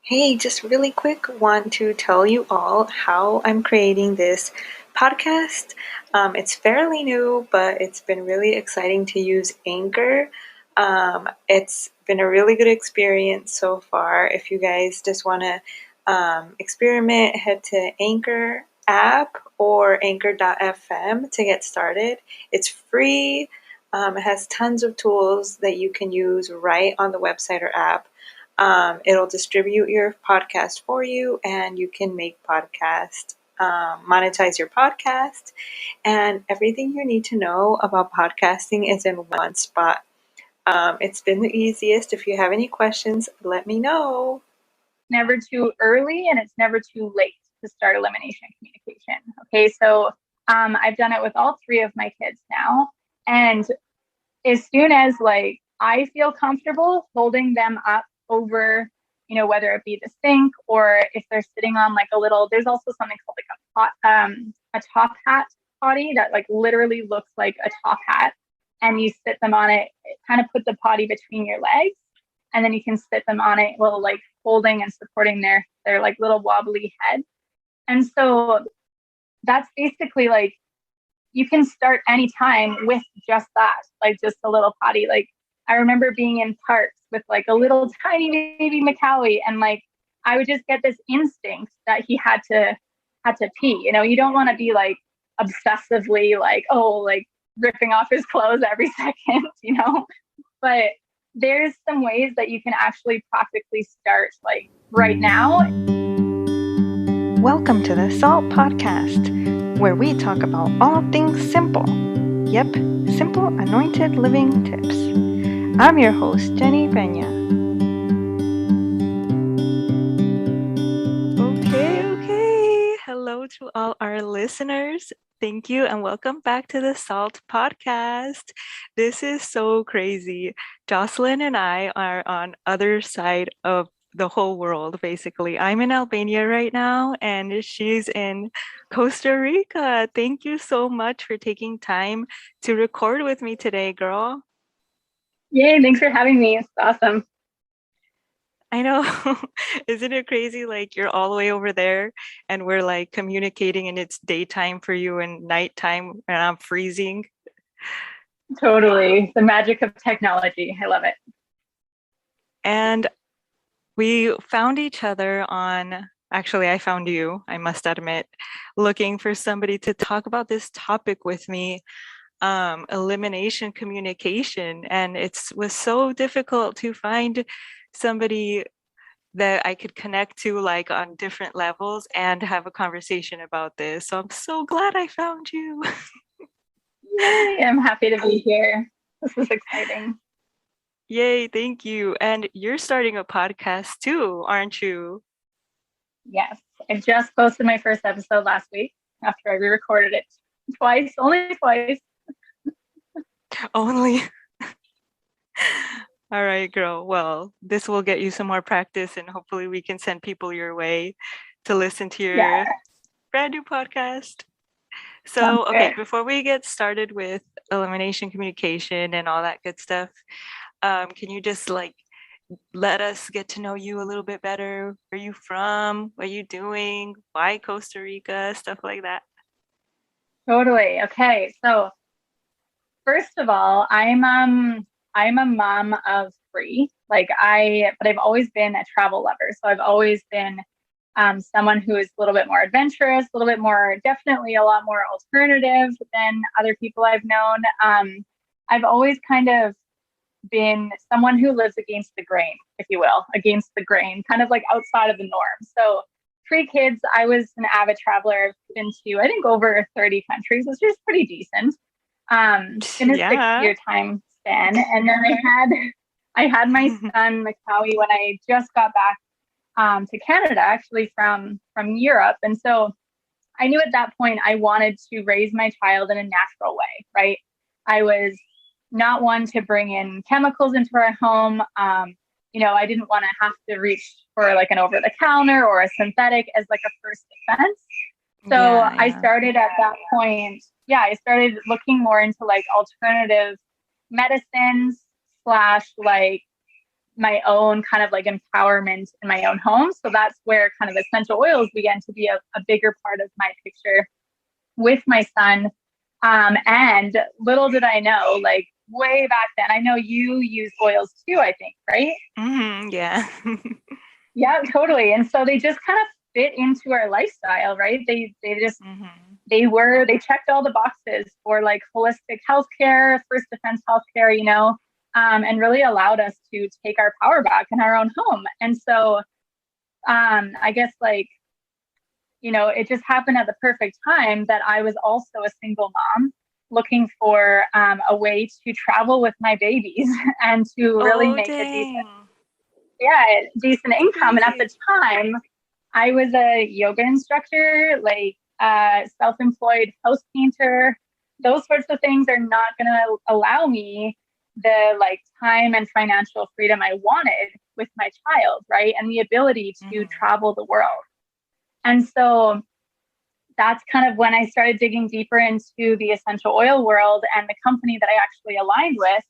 Hey, just really quick, want to tell you all how I'm creating this podcast. It's fairly new, but it's been really exciting to use Anchor. It's been a really good experience so far. If you guys just want to experiment, head to Anchor app or anchor.fm to get started. It's free. It has tons of tools that you can use right on the website or app. It'll distribute your podcast for you, and you can make monetize your podcast, and everything you need to know about podcasting is in one spot. It's been the easiest. If you have any questions, let me know. Never too early and it's never too late to start elimination communication. Okay, so I've done it with all three of my kids now. And as soon as I feel comfortable holding them up over, whether it be the sink or if they're sitting on there's also something called a top hat potty that literally looks like a top hat, and you sit them on it, kind of put the potty between your legs, and then you can sit them on it while holding and supporting their little wobbly head. And so that's basically you can start anytime with just that, just a little potty. I remember being in parks with a little tiny baby Macaulay, and I would just get this instinct that he had to pee. You don't want to be obsessively ripping off his clothes every second, but there's some ways that you can actually practically start right now. Welcome to the Salt Podcast, where we talk about all things simple. Yep, simple anointed living tips. I'm your host, Jenny Peña. Okay. Hello to all our listeners. Thank you and welcome back to the Salt Podcast. This is so crazy. Jocelyn and I are on other side of the whole world, basically. I'm in Albania right now and she's in Costa Rica. Thank you so much for taking time to record with me today, girl. Yay, thanks for having me. It's awesome. I know. Isn't it crazy? You're all the way over there and we're communicating and it's daytime for you and nighttime and I'm freezing. Totally. The magic of technology. I love it. And we found each other actually, I found you, I must admit, looking for somebody to talk about this topic with me, elimination communication. And it was so difficult to find somebody that I could connect to on different levels and have a conversation about this. So I'm so glad I found you. Yay, I'm happy to be here. This is exciting. Yay, thank you. And you're starting a podcast too, aren't you? Yes, I just posted my first episode last week after I re-recorded it only twice. Only. All right, girl. Well, this will get you some more practice and hopefully we can send people your way to listen to your brand new podcast. So, okay, before we get started with elimination communication and all that good stuff, can you just let us get to know you a little bit better? Where are you from? What are you doing? Why Costa Rica? Stuff like that. Totally. Okay. So first of all, I'm a mom of three. But I've always been a travel lover. So I've always been someone who is a little bit more adventurous, a little bit more, definitely a lot more alternative than other people I've known. I've always kind of been someone who lives against the grain, if you will, against the grain, kind of outside of the norm. So pre-kids, I was an avid traveler. I've been to, I think, over 30 countries, which is pretty decent in a 6-year time span. And then I had my son, Macaulay, when I just got back to Canada, actually from Europe. And so I knew at that point I wanted to raise my child in a natural way, right? I was not one to bring in chemicals into our home. I didn't want to have to reach for an over-the-counter or a synthetic as a first defense. So I started at that point. Yeah, I started looking more into alternative medicines / my own kind of like empowerment in my own home. So that's where kind of essential oils began to be a bigger part of my picture with my son. And little did I know, like way back then, I know you use oils too, I think, right? Yeah. Yeah, totally. And so they just kind of fit into our lifestyle, right? They just they checked all the boxes for like holistic healthcare, first defense healthcare, and really allowed us to take our power back in our own home. And so I guess like, it just happened at the perfect time that I was also a single mom looking for a way to travel with my babies and to really make a decent income. And at the time, I was a yoga instructor, like self-employed house painter. Those sorts of things are not going to allow me the like time and financial freedom I wanted with my child, right? And the ability to travel the world. And so that's kind of when I started digging deeper into the essential oil world and the company that I actually aligned with,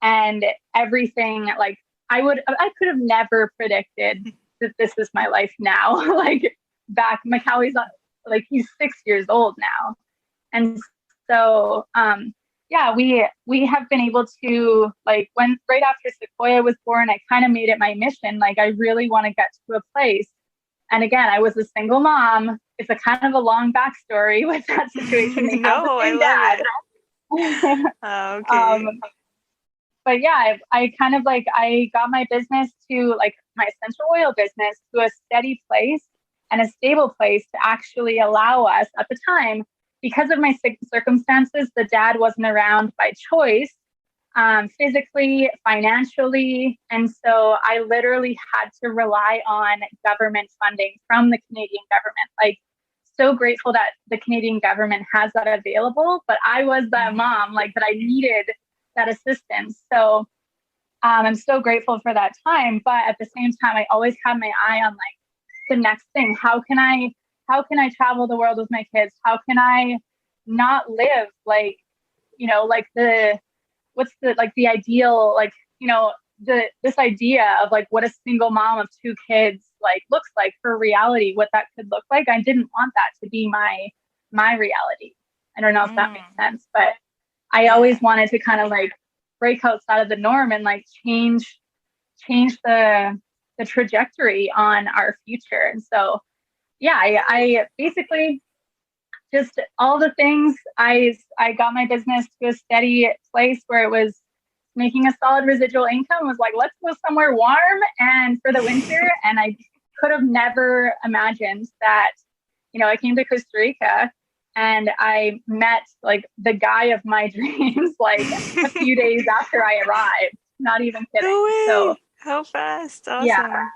and everything. Like I could have never predicted that this is my life now. Like back, Macaulay's like, he's 6 years old now. And so, we have been able to, like, when right after Sequoia was born, I kind of made it my mission. Like, I really want to get to a place. And again, I was a single mom. It's a kind of a long backstory with that situation. They have the same dad. Okay. But yeah, I kind of like, I got my business to like my essential oil business to a steady place and a stable place to actually allow us at the time, because of my circumstances, the dad wasn't around by choice, physically, financially. And so I literally had to rely on government funding from the Canadian government. Like, so grateful that the Canadian government has that available, but I was that mom, like, that I needed that assistance. So I'm so grateful for that time. But at the same time, I always had my eye on like the next thing. How can I travel the world with my kids? How can I not live like, like the ideal, like, this idea of like what a single mom of two kids like looks like for reality, what that could look like. I didn't want that to be my reality. I don't know if that makes sense, but I always wanted to kind of like break outside of the norm and like change the trajectory on our future. And so, yeah, I basically just all the things. I got my business to a steady place where it was making a solid residual income. Was like, let's go somewhere warm and for the winter. And I could have never imagined that, I came to Costa Rica and I met like the guy of my dreams, like a few days after I arrived. Not even kidding. No way. So how fast. Awesome. Yeah.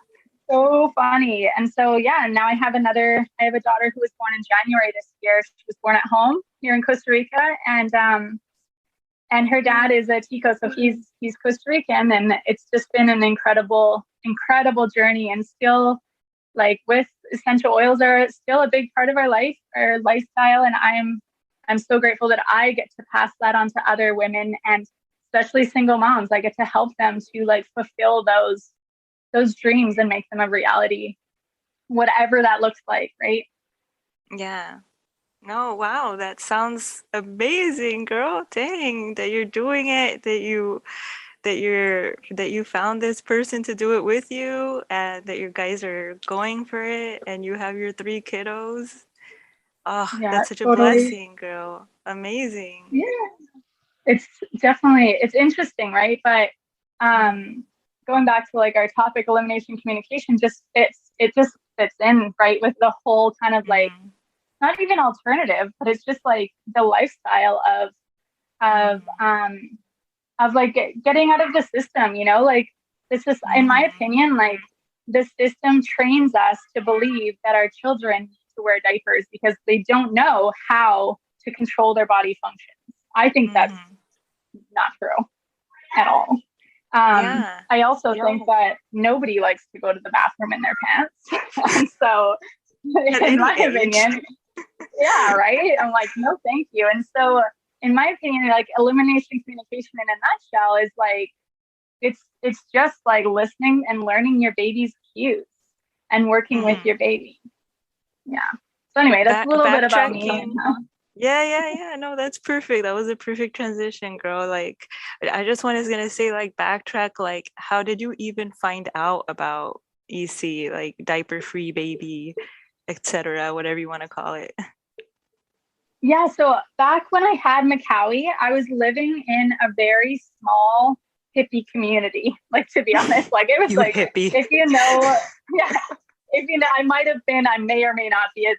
So funny. And so, now I have a daughter who was born in January this year. She was born at home here in Costa Rica. And her dad is a Tico. So he's Costa Rican. And it's just been an incredible journey. And still, like, with essential oils are still a big part of our life, our lifestyle. And I'm so grateful that I get to pass that on to other women, and especially single moms. I get to help them to like fulfill those dreams and make them a reality, whatever that looks like, right? Yeah. No, wow, that sounds amazing, girl. Dang, that you're doing it, that you found this person to do it with you, and that you guys are going for it, and you have your 3 kiddos. Oh, Yeah, that's such a totally. blessing, girl. Amazing. Yeah. It's interesting, right? But going back to like our topic, elimination communication, it just fits in, right, with the whole kind of like, not even alternative, but it's just like the lifestyle of like getting out of the system, like this is, in my opinion, like the system trains us to believe that our children need to wear diapers because they don't know how to control their body functions. I think that's not true at all. I also think that nobody likes to go to the bathroom in their pants. And so, in my opinion, yeah, right? I'm like, no, thank you. And so, in my opinion, like elimination communication in a nutshell is like it's just like listening and learning your baby's cues and working with Mm-hmm. your baby. Yeah. So anyway, that's a little bit about me. Backtracking. Yeah. No, that's perfect. That was a perfect transition, girl. Like, I just was gonna say, like, backtrack, like, how did you even find out about EC, like diaper-free baby, etc., whatever you want to call it? Yeah, so back when I had Macaulay, I was living in a very small hippie community. Like, to be honest, like it was You like, hippie. if you know, yeah, if you know, I may or may not be a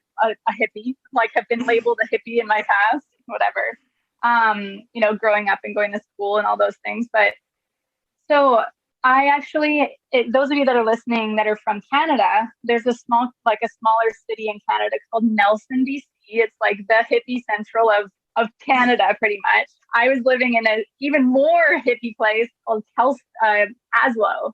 hippie, like have been labeled a hippie in my past, whatever. Growing up and going to school and all those things. But so those of you that are listening that are from Canada, there's a smaller city in Canada called Nelson, BC. It's like the hippie central of Canada, pretty much. I was living in an even more hippie place called Caslow.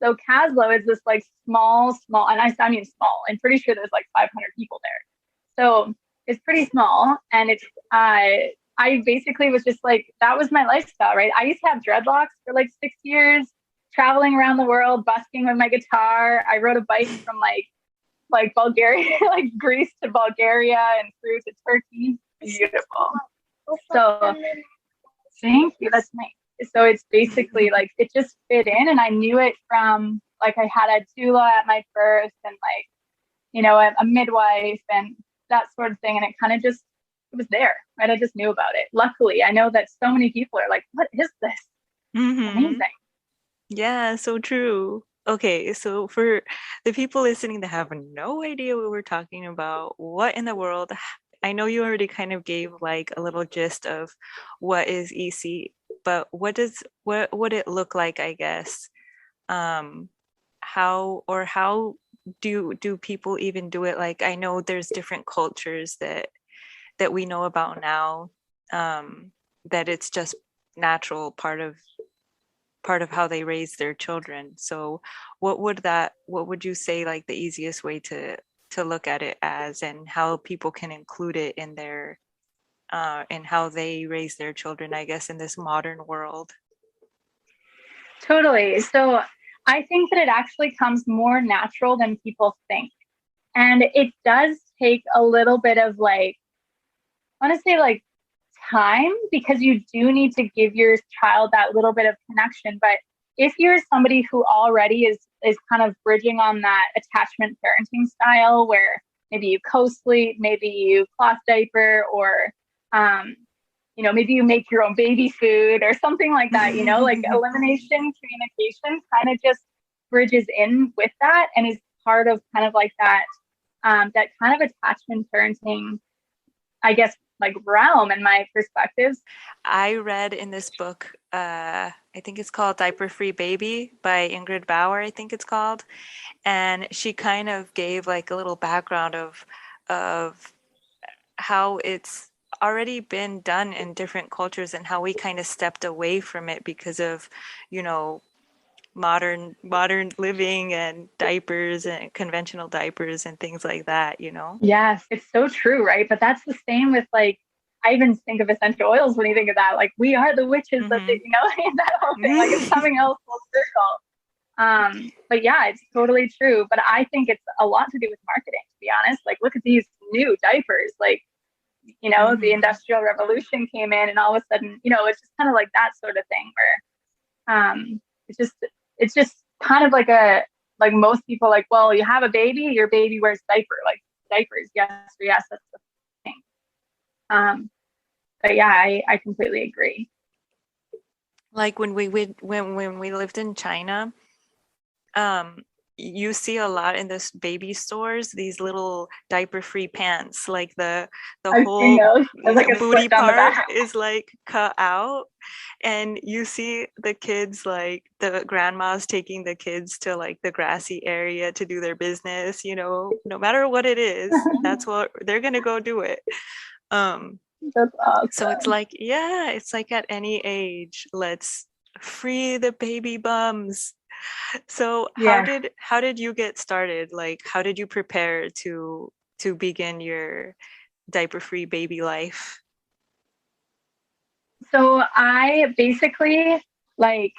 So Caslow is this like small, and I mean small. I'm pretty sure there's like 500 people there. So it's pretty small, and I basically was just like, that was my lifestyle, right? I used to have dreadlocks for like 6 years, traveling around the world, busking with my guitar. I rode a bike from like Bulgaria, like Greece to Bulgaria and through to Turkey. Beautiful. So thank you. That's nice. So it's basically like it just fit in, and I knew it from like I had a doula at my birth, and like a midwife and that sort of thing, and it kind of just it was there, right? I just knew about it. Luckily, I know that so many people are like, "What is this?" Mm-hmm. Amazing. Yeah, so true. Okay, so for the people listening that have no idea what we're talking about, what in the world? I know you already kind of gave like a little gist of what is EC, but what would it look like, I guess? Um, how do people even do it? Like, I know there's different cultures that we know about now, that it's just natural part of how they raise their children. So what would you say like the easiest way to look at it as, and how people can include it in their in how they raise their children, I guess, in this modern world? Totally. So I think that it actually comes more natural than people think. And it does take a little bit of like, I want to say like time, because you do need to give your child that little bit of connection. But if you're somebody who already is kind of bridging on that attachment parenting style where maybe you co-sleep, maybe you cloth diaper, or maybe you make your own baby food or something like that, like elimination communication kind of just bridges in with that and is part of kind of like that kind of attachment parenting, I guess, like realm and my perspectives. I read in this book, I think it's called Diaper Free Baby by Ingrid Bauer, I think it's called. And she kind of gave like a little background of how it's already been done in different cultures and how we kind of stepped away from it because of, you know, modern living and diapers and conventional diapers and things like that, you know? Yes, it's so true, right? But that's the same with like, I even think of essential oils when you think of that. Like, we are the witches that, Mm-hmm. that whole thing. Like, it's coming out full circle. But yeah, it's totally true. But I think it's a lot to do with marketing, to be honest. Like, look at these new diapers. Like, the Mm-hmm. Industrial Revolution came in, and all of a sudden, it's just kind of like that sort of thing where it's just kind of like most people like, well, you have a baby, your baby wears like diapers, yes or yes, that's the thing. But yeah, I completely agree. Like when we lived in China, um, you see a lot in this baby stores, these little diaper-free pants, like the I've seen whole those. There's like a booty slit down the part back. is like cut out, and you see the kids, like the grandmas taking the kids to like the grassy area to do their business, you know, no matter what it is, that's what they're gonna go do it. Um, That's so it's awesome. like, yeah, it's like at any age, let's free the baby bums. So Yeah. how did you get started? Like, how did you prepare to begin your diaper-free baby life? So I basically like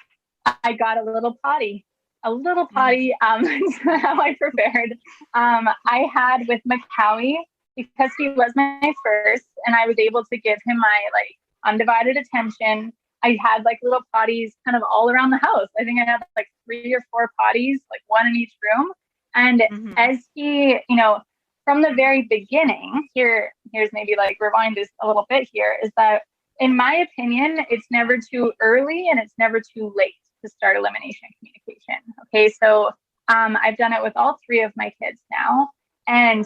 I got a little potty. How I prepared. I had with Macaulay, because he was my first, and I was able to give him my like undivided attention. I had like little potties kind of all around the house. I think I had like 3 or 4 potties, like one in each room. And as he, from the very beginning, here's maybe like rewind just a little bit here, is that in my opinion, it's never too early and it's never too late to start elimination communication. Okay, so I've done it with all 3 of my kids now. And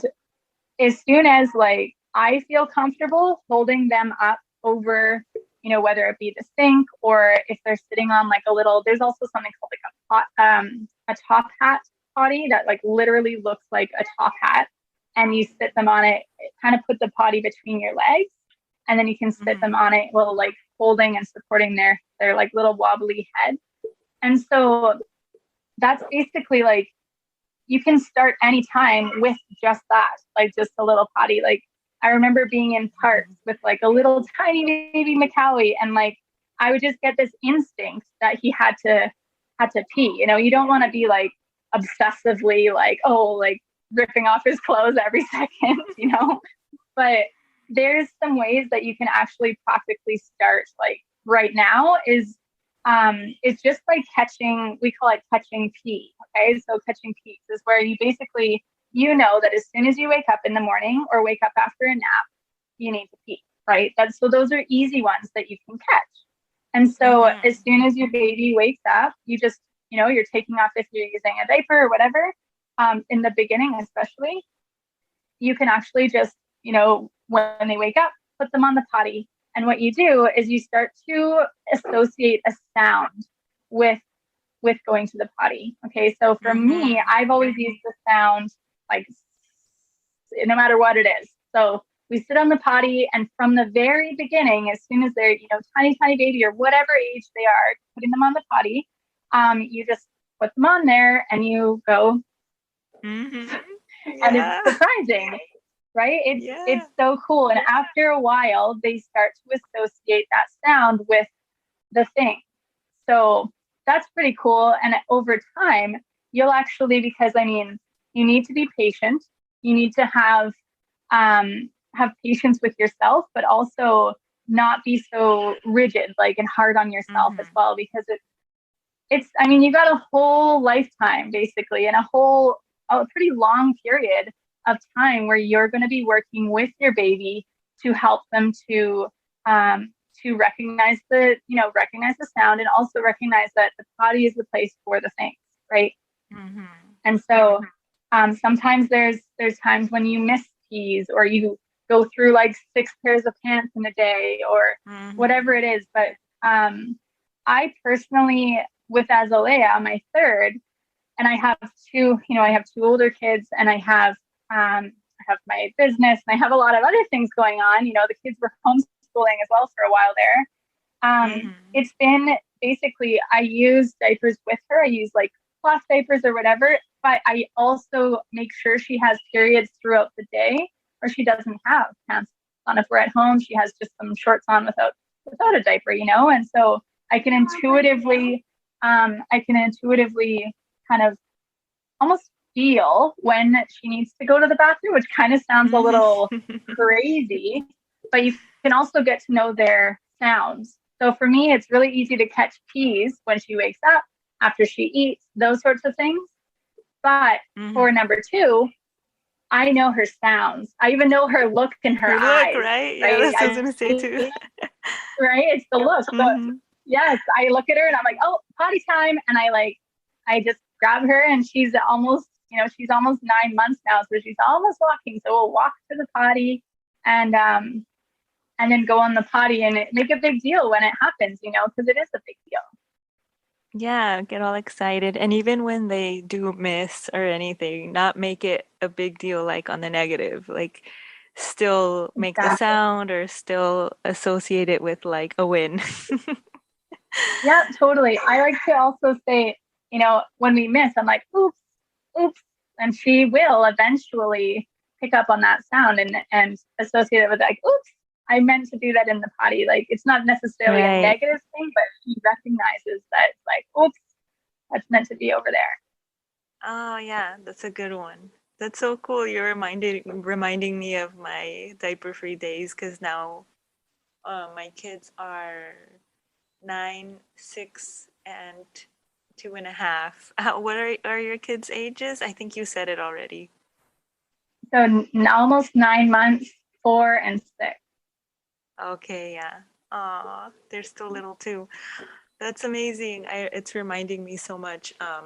as soon as like I feel comfortable holding them up over, whether it be the sink or if they're sitting on like a little, there's also something called like a top hat potty that like literally looks like a top hat, and you sit them on it, kind of put the potty between your legs, and then you can sit them on it while like holding and supporting their like little wobbly head. And so that's basically like, you can start anytime with just that, like just a little potty. Like I remember being in parks with like a little tiny baby Macaulay, and like I would just get this instinct that he had to pee. You don't want to be like obsessively like, oh, like ripping off his clothes every second, but there's some ways that you can actually practically start like right now is it's just like catching, we call it catching pee. Okay. So catching pees is where you basically, that as soon as you wake up in the morning or wake up after a nap, you need to pee, right? So those are easy ones that you can catch. And so as soon as your baby wakes up, you just, you're taking off if you're using a diaper or whatever, in the beginning, especially, you can actually just, when they wake up, put them on the potty. And what you do is you start to associate a sound with going to the potty. Okay. So for me, I've always used the sound like no matter what it is. So we sit on the potty, and from the very beginning, as soon as they're, tiny baby or whatever age they are, putting them on the potty, you just put them on there and you go, and it's surprising. Right? It's so cool. And after a while, they start to associate that sound with the thing. So that's pretty cool. And over time, you'll actually, because you need to be patient. You need to have patience with yourself, but also not be so rigid, like, and hard on yourself as well, because you got a whole lifetime basically, and a pretty long period of time where you're going to be working with your baby to help them to recognize the sound, and also recognize that the potty is the place for the things, right? And so sometimes there's times when you miss pees, or you go through like 6 pairs of pants in a day, or whatever it is. But I personally, with Azalea, my third, and I have 2 older kids, and I have my business, and I have a lot of other things going on. The kids were homeschooling as well for a while there. It's been basically, I use diapers with her. I use like cloth diapers or whatever, but I also make sure she has periods throughout the day where she doesn't have pants on. If we're at home, she has just some shorts on without a diaper, and so I can intuitively kind of almost feel when she needs to go to the bathroom, which kind of sounds a little crazy, but you can also get to know their sounds. So for me, it's really easy to catch pees when she wakes up, after she eats, those sorts of things. But for number 2, I know her sounds. I even know her look in her eyes. Right? Yeah, that's what I was going to say too. Right? It's the look. So, yes, I look at her and I'm like, oh, potty time. And I just grab her, and she's almost 9 months now. So she's almost walking. So we'll walk to the potty and then go on the potty, and make a big deal when it happens, because it is a big deal. Yeah, get all excited. And even when they do miss or anything, not make it a big deal, like on the negative, like still make the sound, or still associate it with like a win. Yeah, totally. I like to also say, when we miss, I'm like, oops, oops. And she will eventually pick up on that sound and associate it with like, oops, I meant to do that in the potty. Like, it's not necessarily a Right. negative thing, but she recognizes that it's like, oops, that's meant to be over there. Oh yeah, that's a good one. That's so cool. You're reminding me of my diaper-free days because now my kids are 9, 6, and 2.5. What are your kids' ages? I think you said it already. So almost 9 months, 4 and 6. Okay, yeah. Aw, they're still little too. That's amazing. It's reminding me so much of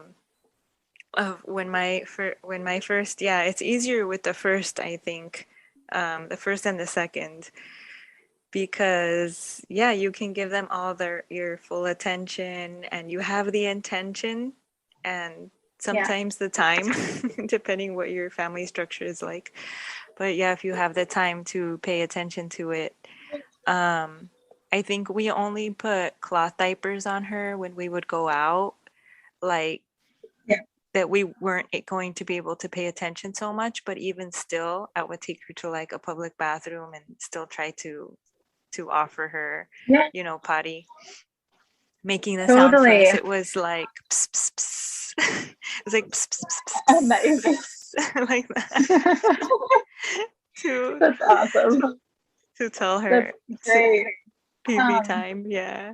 when my first, yeah, it's easier with the first, I think. The first and the second because yeah, you can give them all your full attention and you have the intention and Yeah, sometimes the time depending what your family structure is like. But yeah, if you have the time to pay attention to it. Um, I think we only put cloth diapers on her when we would go out, like yeah, that we weren't going to be able to pay attention so much, but even still, I would take her to like a public bathroom and still try to offer her, yeah, potty, making the sound for totally. us. It was like pss, pss, pss. It was like pss, pss, pss, Amazing. pss, pss, like that to That's awesome. to tell That's her great. PB Um, time. Yeah.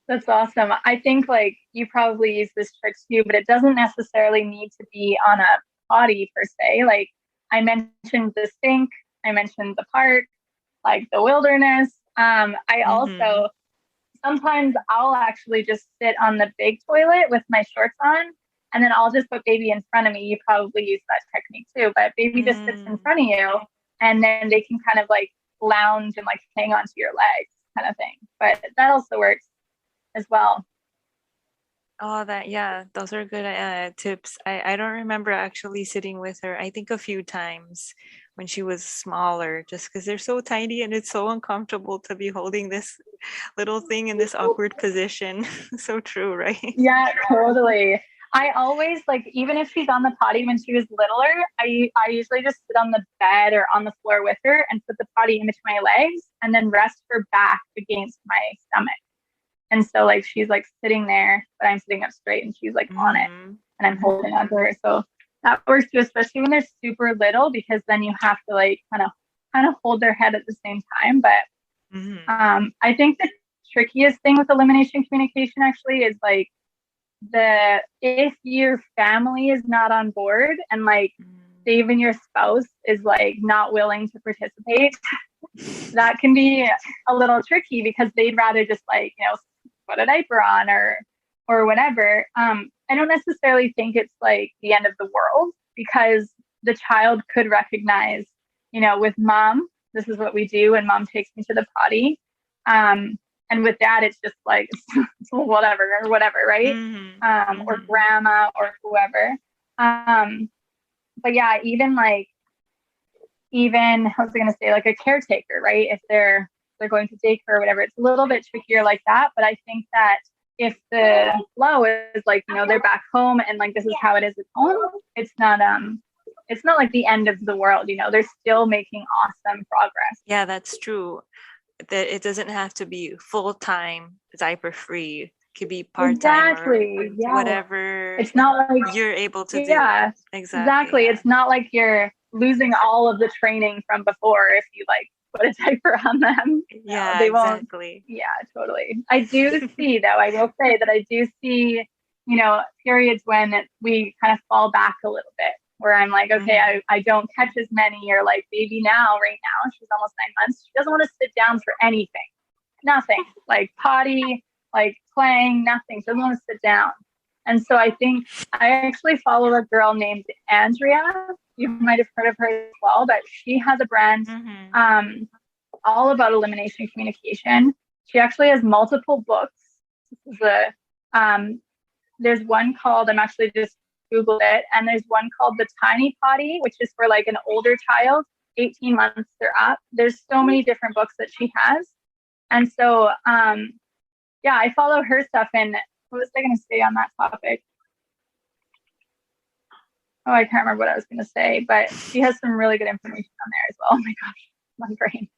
that's awesome. I think like you probably use this trick too, but it doesn't necessarily need to be on a potty per se. Like I mentioned the sink, I mentioned the park, like the wilderness. I Mm-hmm. also sometimes I'll actually just sit on the big toilet with my shorts on, and then I'll just put baby in front of me. You probably use that technique too, but baby just sits in Mm. front of you, and then they can kind of like lounge and like hang onto your legs, kind of thing. But that also works as well. Oh, that, yeah, those are good tips. I don't remember actually sitting with her. I think a few times when she was smaller, just because they're so tiny and it's so uncomfortable to be holding this little thing in this awkward position. So true, right? Yeah, totally. I always like even if she's on the potty when she was littler, I usually just sit on the bed or on the floor with her and put the potty in between my legs and then rest her back against my stomach. And so like she's like sitting there, but I'm sitting up straight and she's like on it Mm-hmm. and I'm holding onto her. So that works too, especially when they're super little because then you have to like kind of hold their head at the same time. But Mm-hmm. I think the trickiest thing with elimination communication actually is like the if your family is not on board and like even your spouse is like not willing to participate, that can be a little tricky because they'd rather just like put a diaper on or whatever. I don't necessarily think it's like the end of the world because the child could recognize, with mom, this is what we do, and mom takes me to the potty. Um, and with dad, it's just like it's whatever, right? Mm-hmm. Or Mm-hmm. grandma or whoever. But yeah, even I was going to say like a caretaker, right? If they're going to daycare or whatever, it's a little bit trickier like that. But I think that if the flow is like they're back home and like this is how it is at home, it's not like the end of the world. They're still making awesome progress. Yeah, that's true. That it doesn't have to be full time diaper free. It could be part time or Exactly. Yeah. whatever It's not like you're able to do. yeah, Exactly. exactly. Yeah. It's not like you're losing all of the training from before if you like put a diaper on them. No, Yeah, they won't. exactly. Yeah, totally. I do see though, I will say that I do see, periods when we kind of fall back a little bit where I'm like, okay, Mm-hmm. I don't catch as many or like baby now, right now, she's almost 9 months. She doesn't want to sit down for anything. Nothing. Like potty, like playing, nothing. She doesn't want to sit down. And so I think I actually follow a girl named Andrea. You might have heard of her as well, but she has a brand Mm-hmm. um, all about elimination communication. She actually has multiple books. This is there's one called, I'm actually just Googled it, and there's one called The Tiny Potty, which is for like an older child, 18 months or up. There's so many different books that she has. And so, yeah, I follow her stuff. And what was I going to say on that topic? Oh, I can't remember what I was going to say, but she has some really good information on there as well. Oh my gosh, my brain.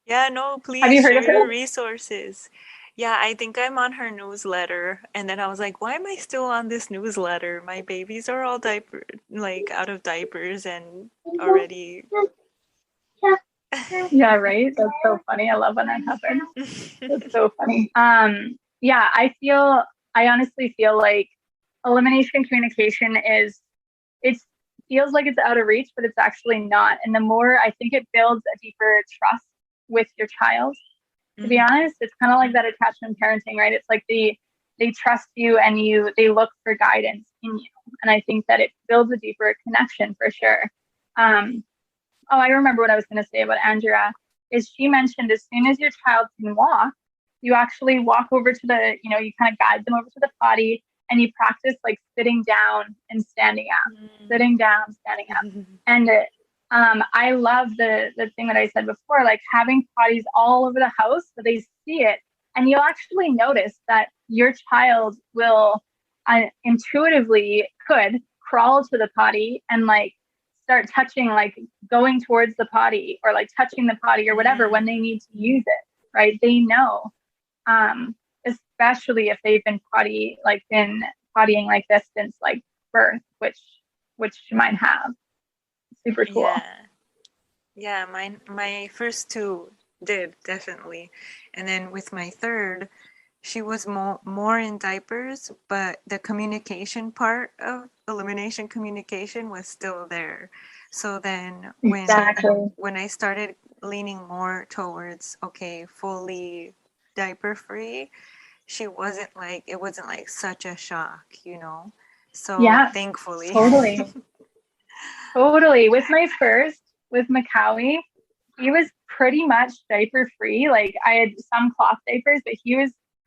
Yeah, no, Have you please heard of share your it? resources. Yeah, I think I'm on her newsletter. And then I was like, why am I still on this newsletter? My babies are all like out of diapers and already. Yeah, right. That's so funny. I love when that happens. That's so funny. Yeah, I honestly feel like elimination communication it feels like it's out of reach, but it's actually not. And the more I think it builds a deeper trust with your child. To be Mhm. honest, it's kind of like that attachment parenting, right? It's like they trust you and they look for guidance in you. And I think that it builds a deeper connection for sure. Um, oh, I remember what I was going to say about Andrea is she mentioned as soon as your child can walk, you actually walk over to you kind of guide them over to the potty and you practice like sitting down and standing up, sitting down, standing up. Mhm. And I love the thing that I said before, like having potties all over the house so they see it. And you'll actually notice that your child will intuitively could crawl to the potty and like start touching, like going towards the potty or like touching the potty or whatever when they need to use it, right? They know, um, especially if they've been pottying like this since like birth, which you might have. Super cool. Yeah. Yeah, my first two did definitely. And then with my third, she was more in diapers, but the communication part of elimination communication was still there. So then Exactly. when I started leaning more towards okay, fully diaper free, it wasn't like such a shock, you know? So Yeah, thankfully. totally. Totally. With Macaulay, he was pretty much diaper free. Like I had some cloth diapers, but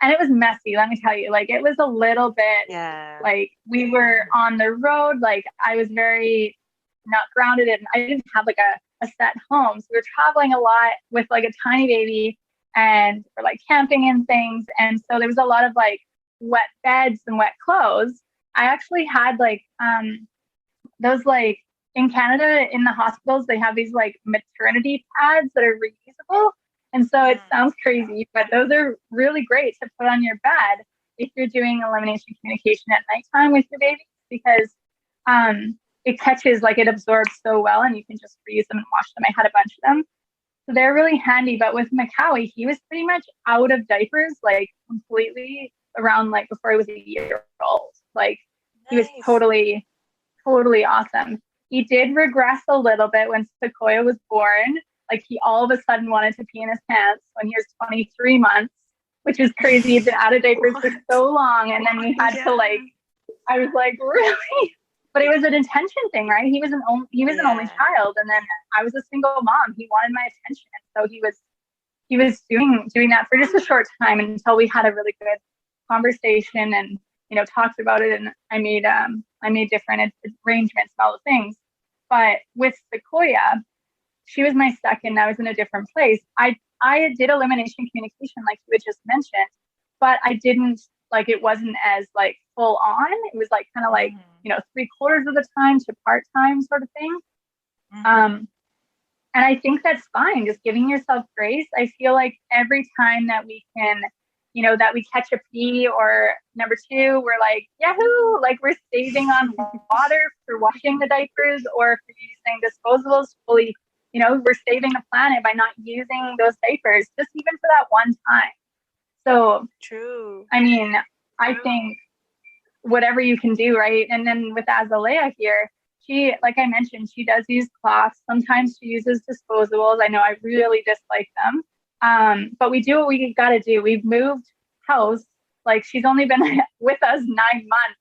and it was messy, let me tell you. Like it was a little bit Yeah. like we were on the road. Like I was very not grounded and I didn't have like a set home. So we were traveling a lot with like a tiny baby and we're like camping and things. And so there was a lot of like wet beds and wet clothes. I actually had like those like in Canada in the hospitals they have these like maternity pads that are reusable. And so it sounds crazy, but those are really great to put on your bed if you're doing elimination communication at nighttime with your baby because it catches like it absorbs so well and you can just reuse them and wash them. I had a bunch of them. So they're really handy. But with Macaulay, he was pretty much out of diapers like completely around like before he was a year old. Like he was Nice. totally awesome. He did regress a little bit when Sequoia was born. Like he all of a sudden wanted to pee in his pants when he was 23 months, which is crazy. He'd been out of diapers for What? so long. And then we had to like, Yeah. I was like, really? But it was an attention thing, right? He was an only Yeah. child. And then I was a single mom. He wanted my attention. So he was doing that for just a short time until we had a really good conversation and talked about it and I made different arrangements and all the things. But with Sequoia, she was my second. I was in a different place. I did elimination communication like you had just mentioned, but I didn't like it wasn't as like full on. It was like kind of like Mhm. 3/4 of the time to part time sort of thing. Mhm. Um, and I think that's fine, just giving yourself grace. I feel like every time that we can, that we catch a pee or number two, we're like, yahoo, like we're saving on water for washing the diapers or for using disposables fully, we're saving the planet by not using those diapers, just even for that one time. So, True. I mean, I think whatever you can do, right? And then with Azalea here, she, like I mentioned, she does use cloths. Sometimes she uses disposables. I know I really dislike them. But we do what we got to do. We've moved house. Like she's only been with us 9 months,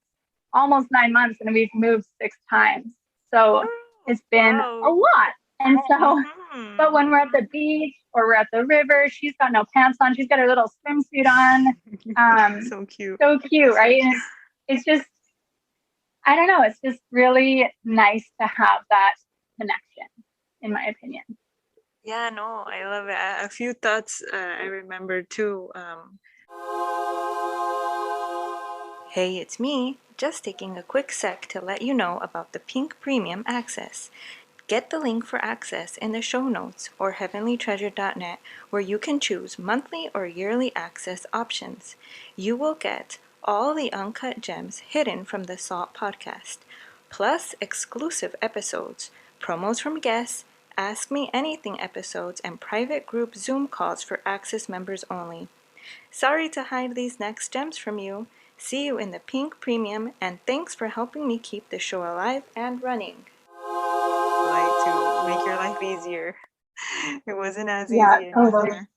almost 9 months, and we've moved 6 times. So Oh, it's been a wow. lot. And so, but Mhm. when we're at the beach or we're at the river, she's got no pants on. She's got her little swimsuit on. Um, So cute. so cute, right? And it's just I don't know. It's just really nice to have that connection, in my opinion. Yeah, no, I love it. A few thoughts I remember too. Hey, it's me. Just taking a quick sec to let you know about the Pink Premium Access. Get the link for access in the show notes or heavenlytreasure.net, where you can choose monthly or yearly access options. You will get all the uncut gems hidden from the Salt podcast, plus exclusive episodes, promos from guests, Ask Me Anything episodes, and private group Zoom calls for Access members only. Sorry to hide these next gems from you. See you in the pink premium, and thanks for helping me keep the show alive and running. Like to make your life easier. It wasn't as easy anymore.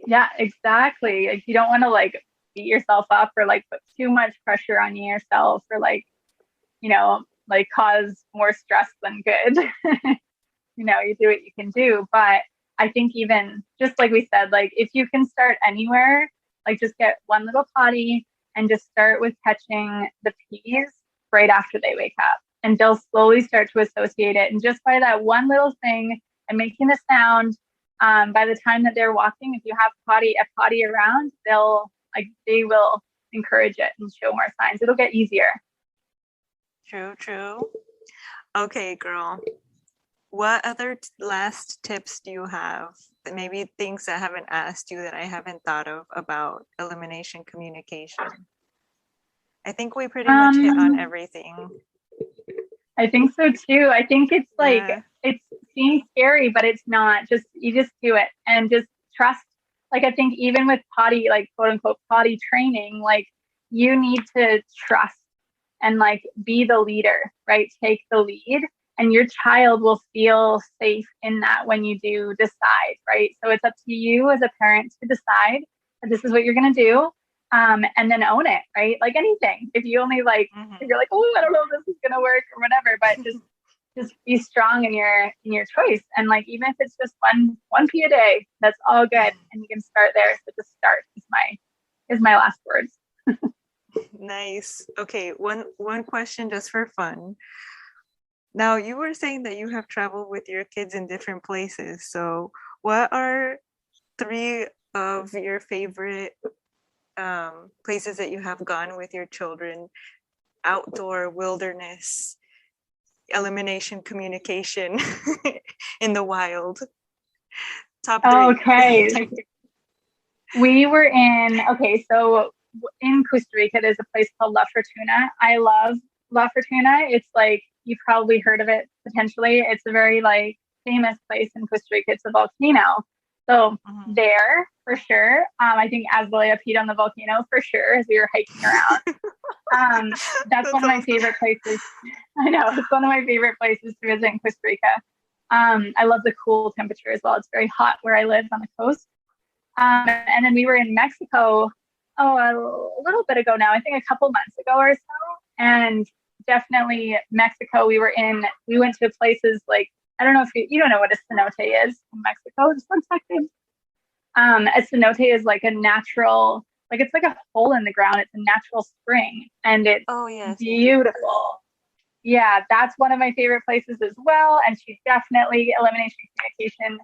Yeah, exactly. Like, you don't want to like beat yourself up or like put too much pressure on yourself or like, like cause more stress than good. You do what you can do. But I think even just like we said, like if you can start anywhere, like just get one little potty and just start with catching the peas right after they wake up. And they'll slowly start to associate it. And just by that one little thing and making the sound, by the time that they're walking, if you have a potty around, they will encourage it and show more signs. It'll get easier. True. Okay, girl. What other last tips do you have? Maybe things I haven't asked you that I haven't thought of about elimination communication. I think we pretty much hit on everything. I think so too. I think it's like, it seems scary, but it's not. You just do it and just trust. Like, I think even with potty, like quote unquote potty training, like you need to trust and like be the leader, right? Take the lead, and your child will feel safe in that when you do decide, right? So it's up to you as a parent to decide that this is what you're going to do. And then own it, right? Like anything. If you only if you're like, oh, I don't know if this is gonna work or whatever, but just be strong in your choice. And like even if it's just one pee a day, that's all good. And you can start there. So just start is my last words. Nice. Okay, one question just for fun. Now you were saying that you have traveled with your kids in different places. So what are 3 of your favorite places that you have gone with your children? Outdoor, wilderness, elimination communication in the wild. Top 3. Okay. We were so in Costa Rica, there's a place called La Fortuna. I love La Fortuna. It's like, you've probably heard of it potentially. It's a very like famous place in Costa Rica. It's a volcano. So there for sure. I think Azalea peed on the volcano for sure as we were hiking around. That's one of my favorite places. I know, it's one of my favorite places to visit in Costa Rica. I love the cool temperature as well. It's very hot where I live on the coast. And then we were in Mexico, a little bit ago now, I think a couple months ago or so. And definitely Mexico, we went to places like, I don't know if you don't know what a cenote is in Mexico. Just 1 second. A cenote is like a natural, like it's like a hole in the ground. It's a natural spring, and it's beautiful. Yeah, that's one of my favorite places as well. And she's definitely elimination communication.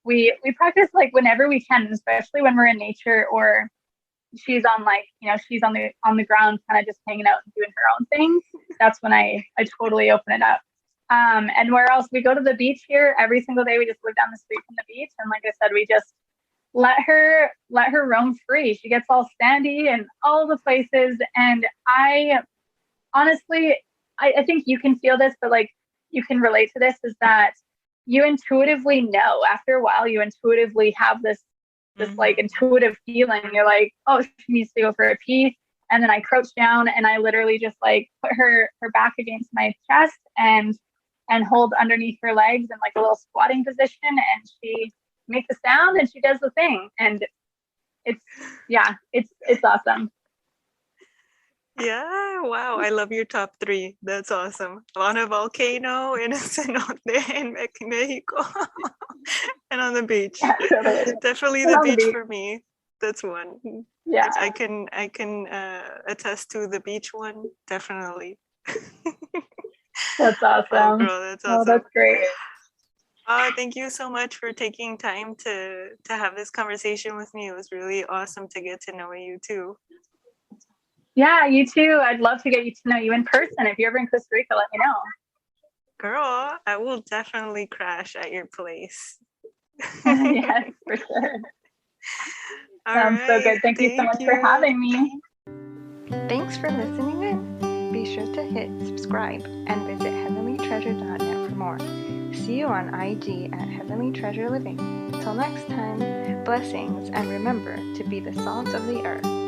We practice like whenever we can, especially when we're in nature or she's on she's on the ground, kind of just hanging out and doing her own thing. That's when I totally open it up. And where else? We go to the beach here every single day. We just live down the street from the beach. And like I said, we just let her roam free. She gets all standy and all the places. And I honestly, I think you can feel this, but like you can relate to this, is that you intuitively know after a while, you intuitively have this like intuitive feeling. You're like, oh, she needs to go for a pee. And then I crouch down and I literally just like put her back against my chest and hold underneath her legs in like a little squatting position, and she makes a sound and she does the thing, and it's awesome. Yeah, wow, I love your top 3. That's awesome. On a volcano, in a cenote in Mexico, and on the beach. Yeah, totally. Definitely the beach for me. That's one. Yeah, I can attest to the beach one. Definitely. That's awesome. Oh, girl, that's awesome. Oh, that's great. Thank you so much for taking time to have this conversation with me. It was really awesome to get to know you too. Yeah, you too. I'd love to get to know you in person. If you're ever in Costa Rica, let me know. Girl, I will definitely crash at your place. Yes, for sure. All Sounds so right. good. Thank you so Thank much for you. having me. Thanks for listening in. Be sure to hit subscribe and visit heavenlytreasure.net for more. See you on IG at Heavenly Treasure Living. Till next time, blessings, and remember to be the salt of the earth.